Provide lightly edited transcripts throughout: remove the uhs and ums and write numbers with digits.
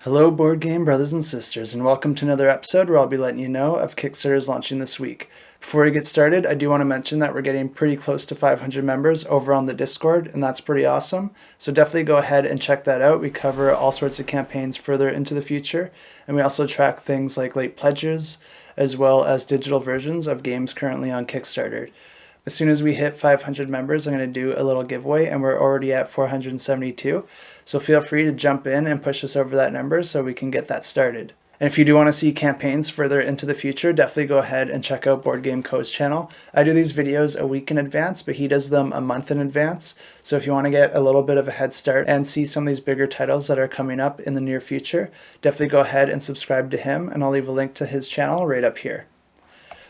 Hello board game brothers and sisters, and welcome to another episode where I'll be letting you know of Kickstarters launching this week. Before we get started, I do want to mention that we're getting pretty close to 500 members over on the Discord, and that's pretty awesome. So definitely go ahead and check that out. We cover all sorts of campaigns further into the future, and we also track things like late pledges, as well as digital versions of games currently on Kickstarter. As soon as we hit 500 members, I'm going to do a little giveaway, and we're already at 472. So feel free to jump in and push us over that number so we can get that started. And if you do want to see campaigns further into the future, definitely go ahead and check out Board Game Co's channel. I do these videos a week in advance, but he does them a month in advance. So if you want to get a little bit of a head start and see some of these bigger titles that are coming up in the near future, definitely go ahead and subscribe to him, and I'll leave a link to his channel right up here.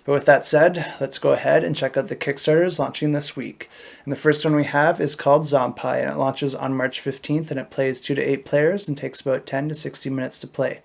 But with that said, let's go ahead and check out the Kickstarters launching this week. And the first one we have is called ZomPie, and it launches on March 15th, and it plays 2 to 8 players and takes about 10 to 60 minutes to play.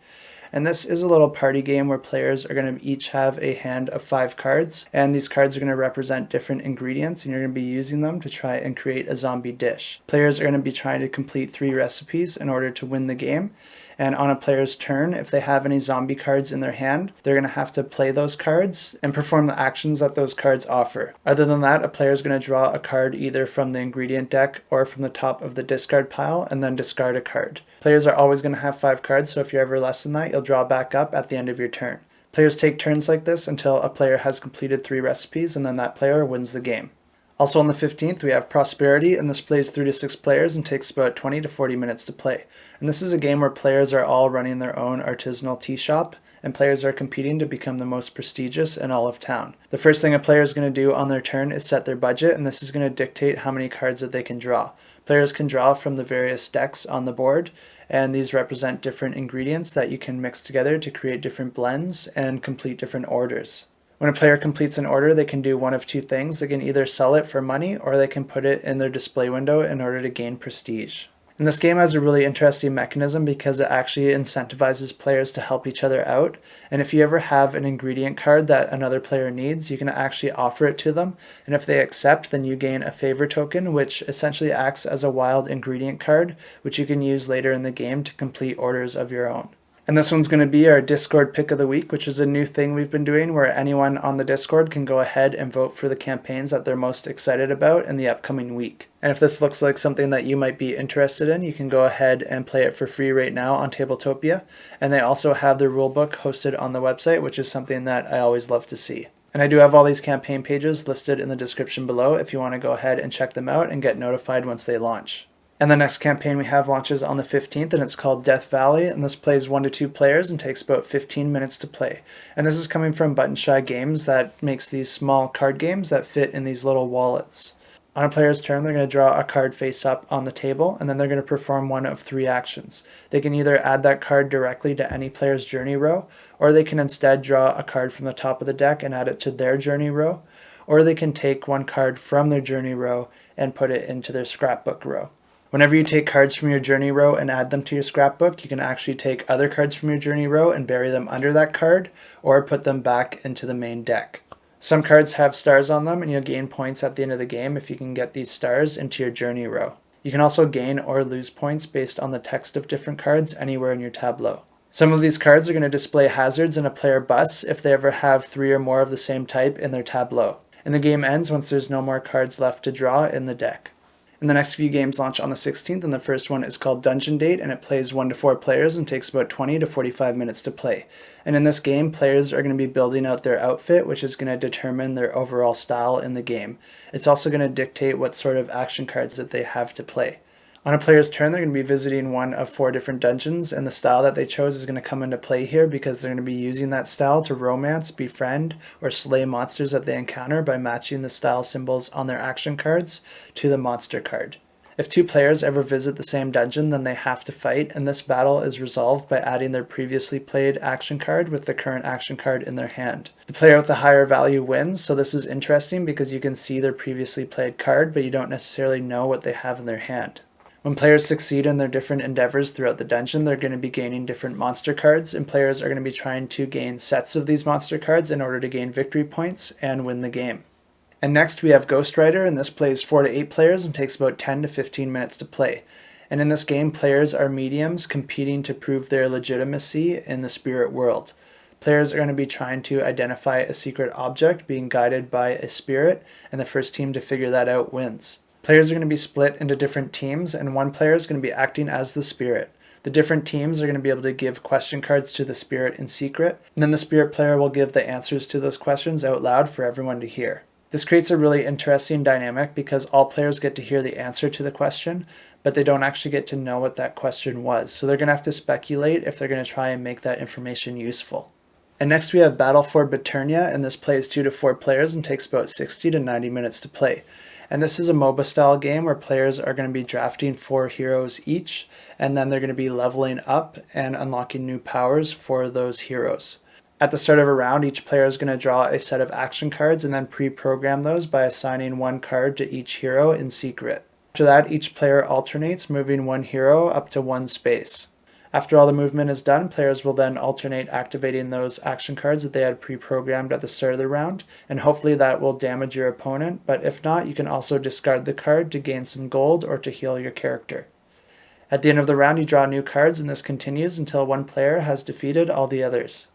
And this is a little party game where players are going to each have a hand of 5 cards, and these cards are going to represent different ingredients, and you're going to be using them to try and create a zombie dish. Players are going to be trying to complete 3 recipes in order to win the game. And on a player's turn, if they have any zombie cards in their hand, they're going to have to play those cards and perform the actions that those cards offer. Other than that, a player is going to draw a card either from the ingredient deck or from the top of the discard pile and then discard a card. Players are always going to have 5 cards, so if you're ever less than that, you'll draw back up at the end of your turn. Players take turns like this until a player has completed 3 recipes, and then that player wins the game. Also on the 15th, we have Prosperity, and this plays 3 to 6 players and takes about 20 to 40 minutes to play. And this is a game where players are all running their own artisanal tea shop, and players are competing to become the most prestigious in all of town. The first thing a player is going to do on their turn is set their budget, and this is going to dictate how many cards that they can draw. Players can draw from the various decks on the board, and these represent different ingredients that you can mix together to create different blends and complete different orders. When a player completes an order, they can do one of 2 things. They can either sell it for money, or they can put it in their display window in order to gain prestige. And this game has a really interesting mechanism because it actually incentivizes players to help each other out. And if you ever have an ingredient card that another player needs, you can actually offer it to them. And if they accept, then you gain a favor token, which essentially acts as a wild ingredient card, which you can use later in the game to complete orders of your own. And this one's going to be our Discord Pick of the Week, which is a new thing we've been doing where anyone on the Discord can go ahead and vote for the campaigns that they're most excited about in the upcoming week. And if this looks like something that you might be interested in, you can go ahead and play it for free right now on Tabletopia. And they also have their rulebook hosted on the website, which is something that I always love to see. And I do have all these campaign pages listed in the description below if you want to go ahead and check them out and get notified once they launch. And the next campaign we have launches on the 15th, and it's called Death Valley, and this plays 1 to 2 players and takes about 15 minutes to play. And this is coming from Button Shy Games that makes these small card games that fit in these little wallets. On a player's turn, they're going to draw a card face up on the table, and then they're going to perform one of 3 actions. They can either add that card directly to any player's journey row, or they can instead draw a card from the top of the deck and add it to their journey row, or they can take 1 card from their journey row and put it into their scrapbook row. Whenever you take cards from your journey row and add them to your scrapbook, you can actually take other cards from your journey row and bury them under that card, or put them back into the main deck. Some cards have stars on them, and you'll gain points at the end of the game if you can get these stars into your journey row. You can also gain or lose points based on the text of different cards anywhere in your tableau. Some of these cards are going to display hazards in a player bus if they ever have 3 or more of the same type in their tableau. And the game ends once there's no more cards left to draw in the deck. And the next few games launch on the 16th, and the first one is called Dungeon Date, and it plays 1 to 4 players and takes about 20 to 45 minutes to play. And in this game, players are going to be building out their outfit, which is going to determine their overall style in the game. It's also going to dictate what sort of action cards that they have to play. On a player's turn, they're going to be visiting one of 4 different dungeons, and the style that they chose is going to come into play here because they're going to be using that style to romance, befriend, or slay monsters that they encounter by matching the style symbols on their action cards to the monster card. If 2 players ever visit the same dungeon, then they have to fight, and this battle is resolved by adding their previously played action card with the current action card in their hand. The player with the higher value wins, so this is interesting because you can see their previously played card, but you don't necessarily know what they have in their hand. When players succeed in their different endeavors throughout the dungeon, they're going to be gaining different monster cards, and players are going to be trying to gain sets of these monster cards in order to gain victory points and win the game. And next we have Ghost Rider, and this plays 4 to 8 players and takes about 10 to 15 minutes to play. And in this game, players are mediums competing to prove their legitimacy in the spirit world. Players are going to be trying to identify a secret object being guided by a spirit, and the first team to figure that out wins. Players are going to be split into different teams, and one player is going to be acting as the spirit. The different teams are going to be able to give question cards to the spirit in secret, and then the spirit player will give the answers to those questions out loud for everyone to hear. This creates a really interesting dynamic because all players get to hear the answer to the question, but they don't actually get to know what that question was. So they're going to have to speculate if they're going to try and make that information useful. And next we have Battle for Biternia, and this plays 2 to 4 players and takes about 60 to 90 minutes to play. And this is a MOBA style game where players are going to be drafting 4 heroes each, and then they're going to be leveling up and unlocking new powers for those heroes. At the start of a round, each player is going to draw a set of action cards and then pre-program those by assigning 1 card to each hero in secret. After that, each player alternates, moving 1 hero up to 1 space. After all the movement is done, players will then alternate activating those action cards that they had pre-programmed at the start of the round, and hopefully that will damage your opponent, but if not, you can also discard the card to gain some gold or to heal your character. At the end of the round, you draw new cards, and this continues until one player has defeated all the others.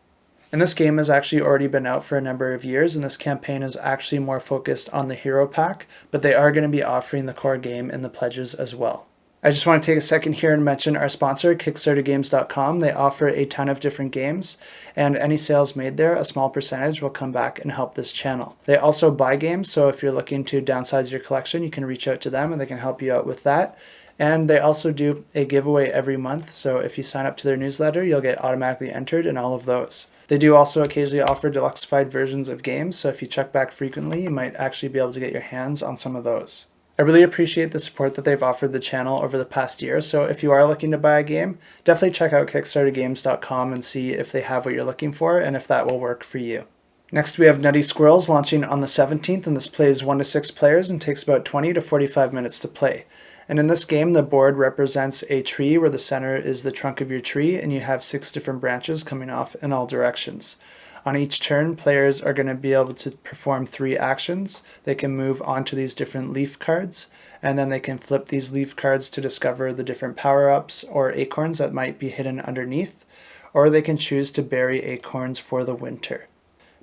And this game has actually already been out for a number of years, and this campaign is actually more focused on the hero pack, but they are going to be offering the core game in the pledges as well. I just want to take a second here and mention our sponsor, KickstarterGames.com. They offer a ton of different games, and any sales made there, a small percentage will come back and help this channel. They also buy games, so if you're looking to downsize your collection, you can reach out to them and they can help you out with that. And they also do a giveaway every month, so if you sign up to their newsletter, you'll get automatically entered in all of those. They do also occasionally offer deluxeified versions of games, so if you check back frequently, you might actually be able to get your hands on some of those. I really appreciate the support that they've offered the channel over the past year, so if you are looking to buy a game, definitely check out KickstarterGames.com and see if they have what you're looking for and if that will work for you. Next we have Nutty Squirrels launching on the 17th, and this plays 1 to 6 players and takes about 20 to 45 minutes to play. And in this game, the board represents a tree where the center is the trunk of your tree, and you have 6 different branches coming off in all directions. On each turn, players are going to be able to perform 3 actions. They can move onto these different leaf cards, and then they can flip these leaf cards to discover the different power-ups or acorns that might be hidden underneath, or they can choose to bury acorns for the winter.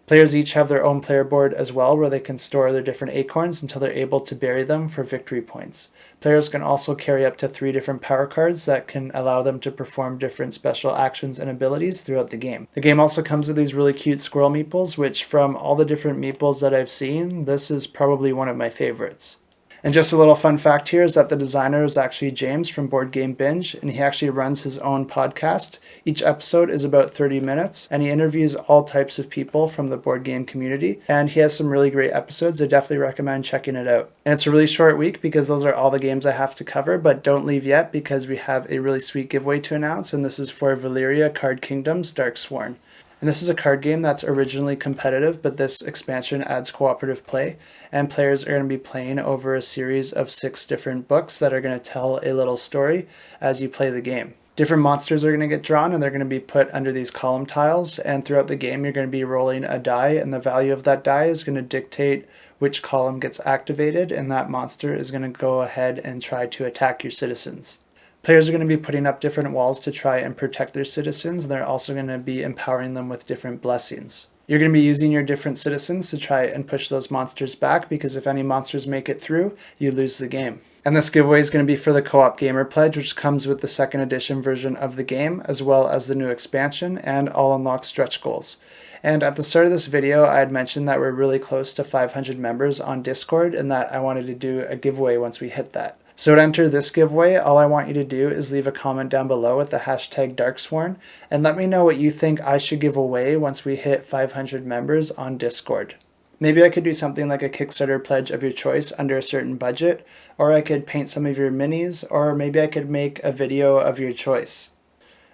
Players each have their own player board as well, where they can store their different acorns until they're able to bury them for victory points. Players can also carry up to 3 different power cards that can allow them to perform different special actions and abilities throughout the game. The game also comes with these really cute squirrel meeples, which from all the different meeples that I've seen, this is probably one of my favorites. And just a little fun fact here is that the designer is actually James from Board Game Binge, and he actually runs his own podcast. Each episode is about 30 minutes, and he interviews all types of people from the board game community, and he has some really great episodes. I definitely recommend checking it out. And it's a really short week because those are all the games I have to cover, but don't leave yet because we have a really sweet giveaway to announce, and this is for Valeria Card Kingdom's Darksworn. And this is a card game that's originally competitive, but this expansion adds cooperative play, and players are going to be playing over a series of 6 different books that are going to tell a little story as you play the game. Different monsters are going to get drawn, and they're going to be put under these column tiles, and throughout the game you're going to be rolling a die, and the value of that die is going to dictate which column gets activated, and that monster is going to go ahead and try to attack your citizens. Players are going to be putting up different walls to try and protect their citizens, and they're also going to be empowering them with different blessings. You're going to be using your different citizens to try and push those monsters back, because if any monsters make it through, you lose the game. And this giveaway is going to be for the Co-op Gamer Pledge, which comes with the 2nd edition version of the game, as well as the new expansion and all unlocked stretch goals. And at the start of this video, I had mentioned that we're really close to 500 members on Discord, and that I wanted to do a giveaway once we hit that. So to enter this giveaway, all I want you to do is leave a comment down below with the hashtag Darksworn, and let me know what you think I should give away once we hit 500 members on Discord. Maybe I could do something like a Kickstarter pledge of your choice under a certain budget, or I could paint some of your minis, or maybe I could make a video of your choice.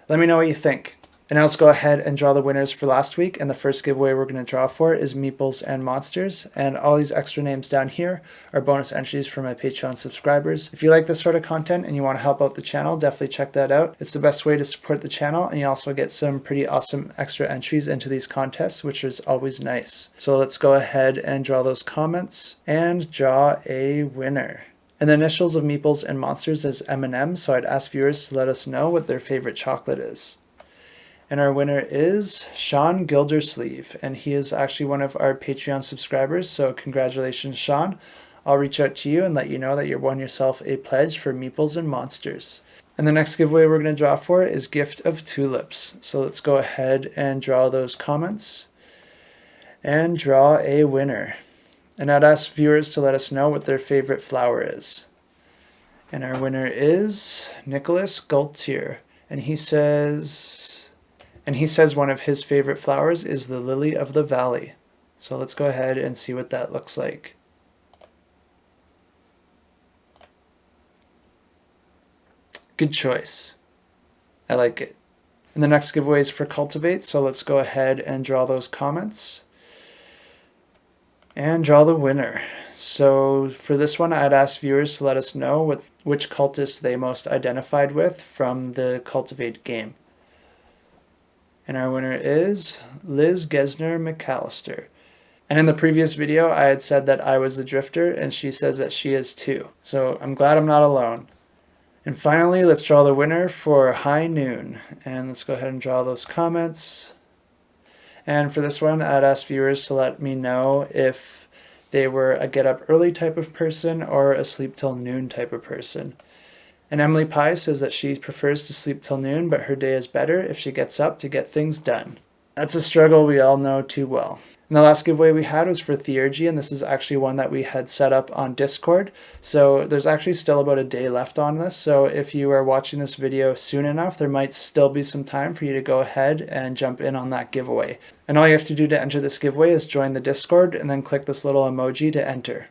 Let me know what you think. And now let's go ahead and draw the winners for last week, and the first giveaway we're going to draw for is Meeples and Monsters, and all these extra names down here are bonus entries for my Patreon subscribers. If you like this sort of content and you want to help out the channel, definitely check that out. It's the best way to support the channel, and you also get some pretty awesome extra entries into these contests, which is always nice. So let's go ahead and draw those comments and draw a winner. And the initials of Meeples and Monsters is M&M, so I'd ask viewers to let us know what their favorite chocolate is. And our winner is Sean Gildersleeve, and he is actually one of our Patreon subscribers, so congratulations, Sean. I'll reach out to you and let you know that you won yourself a pledge for Meeples and Monsters. And the next giveaway we're going to draw for is Gift of Tulips. So let's go ahead and draw those comments and draw a winner. And I'd ask viewers to let us know what their favorite flower is. And our winner is Nicholas Gaultier, and he says one of his favorite flowers is the lily of the valley. So let's go ahead and see what that looks like. Good choice. I like it. And the next giveaway is for CULTivate, so let's go ahead and draw those comments and draw the winner. So for this one, I'd ask viewers to let us know which cultist they most identified with from the CULTivate game. And our winner is Liz Gesner McAllister. And in the previous video, I had said that I was the drifter, and she says that she is too. So I'm glad I'm not alone. And finally, let's draw the winner for High Noon. And let's go ahead and draw those comments. And for this one, I'd ask viewers to let me know if they were a get up early type of person or a sleep till noon type of person. And Emily Pye says that she prefers to sleep till noon, but her day is better if she gets up to get things done. That's a struggle we all know too well. And the last giveaway we had was for Theurgy, and this is actually one that we had set up on Discord. So there's actually still about a day left on this. So if you are watching this video soon enough, there might still be some time for you to go ahead and jump in on that giveaway. And all you have to do to enter this giveaway is join the Discord and then click this little emoji to enter.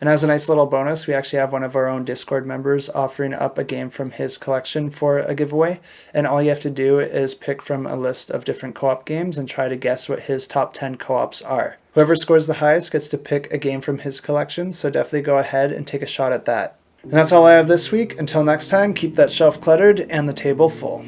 And as a nice little bonus, we actually have one of our own Discord members offering up a game from his collection for a giveaway. And all you have to do is pick from a list of different co-op games and try to guess what his top 10 co-ops are. Whoever scores the highest gets to pick a game from his collection, so definitely go ahead and take a shot at that. And that's all I have this week. Until next time, keep that shelf cluttered and the table full.